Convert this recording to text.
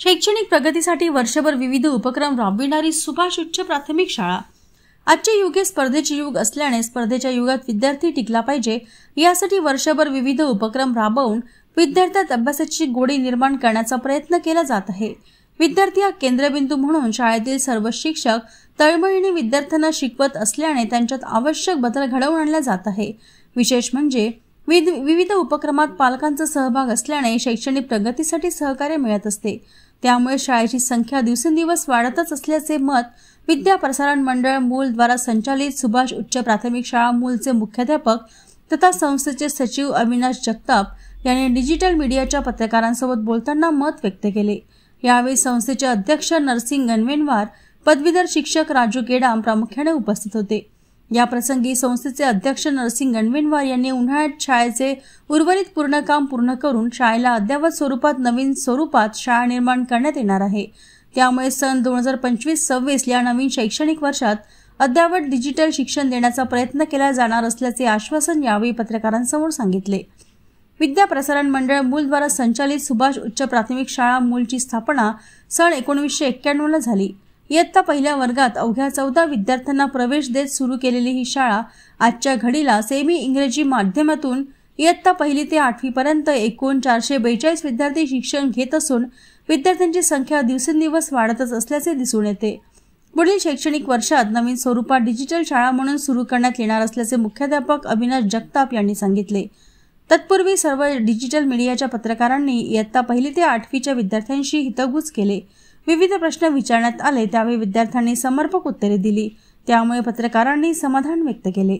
शैक्षणिक प्रगतीसाठी वर्षभर विविध उपक्रम राबविणारी सुभाष उच्च प्राथमिक शाळा। आजचे युग हे स्पर्धेचे युग असल्याने स्पर्धेच्या युगात विद्यार्थी टिकला पाहिजे यासाठी वर्षभर विविध उपक्रम राबवून विद्यार्थ्यात अभ्यासाची गोडी निर्माण करण्याचा प्रयत्न केला जात आहे। विद्यार्थी हा केंद्रबिंदू म्हणून शाळेतील सर्व शिक्षक तळमळीने विद्यार्थ्यांना शिकवत असल्याने त्यांच्यात आवश्यक बदल घडवून आणला जात आहे। विशेष म्हणजे विविध उपक्रमात पालकांचा सहभाग असल्याने शैक्षणिक प्रगतीसाठी सहकार्य मिळत असते। त्यामुळे शाळेची संख्या दिवसेंदिवस वाढतच असल्याचे मत विद्या प्रसारण मंडळ मूल द्वारा संचालित सुभाष उच्च प्राथमिक शाळा मूलचे मुख्याध्यापक तथा संस्थेचे सचिव अविनाश जगताप यांनी डिजिटल मीडियाच्या पत्रकारांसोबत बोलताना मत व्यक्त केले। यावेळी संस्थेचे अध्यक्ष नरसिंग गणवेनवार, पदवीधर शिक्षक राजू गेडाम प्रामुख्याने उपस्थित होते। या प्रसंगी संस्थेचे अध्यक्ष नरसिंग गणवेनवार यांनी उन्हाळ्यात शाळेचे उर्वरित पूर्ण काम पूर्ण करून शाळेला अद्ययावत स्वरूपात नवीन स्वरूपात शाळा निर्माण करण्यात येणार आहे। त्यामुळे सन 2025-26 या नवीन शैक्षणिक वर्षात अद्ययावत डिजिटल शिक्षण देण्याचा प्रयत्न केला जाणार असल्याचे आश्वासन यावेळी पत्रकारांसमोर सांगितले। विद्या प्रसारण मंडळ मूल द्वारा संचालित सुभाष उच्च प्राथमिक शाळा मूलची स्थापना सन 1991 ला झाली। इयत्ता पहिल्या वर्गात अवघ्या 14 विद्यार्थ्यांना प्रवेश देत सुरू केलेली ही शाळा आजच्या घडीला सेमी इंग्रजी माध्यमातून इयत्ता पहिली ते 8वी पर्यंत एकूण 442 विद्यार्थी शिक्षण घेत असून विद्यार्थ्यांची संख्या दिवसेंदिवस वाढतच असल्याचे दिसून येते। पुढील शैक्षणिक वर्षात नवीन स्वरूपात डिजिटल शाळा म्हणून सुरू करण्यात येणार असल्याचे मुख्याध्यापक अविनाश जगताप यांनी सांगितले। तत्पूर्वी सर्व डिजिटल मीडियाच्या पत्रकारांनी इयत्ता पहिली ते 8वीच्या विद्यार्थ्यांशी हितगुज केले। विविध प्रश्न विचारण्यात आले त्यावेळी विद्यार्थ्यांनी समर्पक उत्तरे दिली। त्यामुळे पत्रकारांनी समाधान व्यक्त केले।